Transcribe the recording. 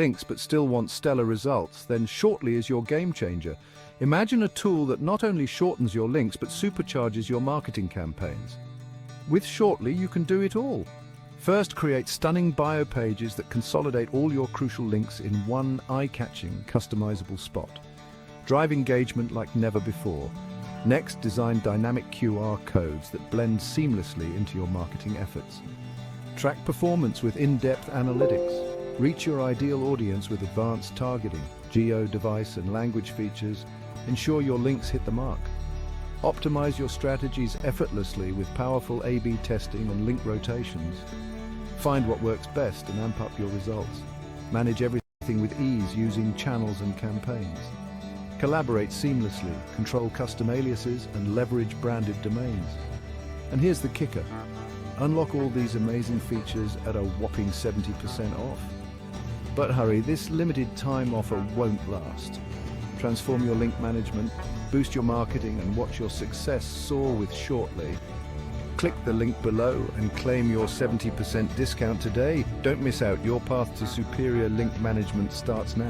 links but still want stellar results, then Shortly is your game changer. Imagine a tool that not only shortens your links but supercharges your marketing campaigns. With Shortly, you can do it all. First, create stunning bio pages that consolidate all your crucial links in one eye-catching, customizable spot. Drive engagement like never before. Next, design dynamic QR codes that blend seamlessly into your marketing efforts. Track performance with in-depth analytics. Reach your ideal audience with advanced targeting, geo, device, and language features. Ensure your links hit the mark. Optimize your strategies effortlessly with powerful A/B testing and link rotations. Find what works best and amp up your results. Manage everything with ease using channels and campaigns. Collaborate seamlessly, control custom aliases, and leverage branded domains. And here's the kicker. Unlock all these amazing features at a whopping 70% off. But hurry, this limited time offer won't last. Transform your link management, boost your marketing, and watch your success soar with Shortly. Click the link below and claim your 70% discount today. Don't miss out. Your path to superior link management starts now.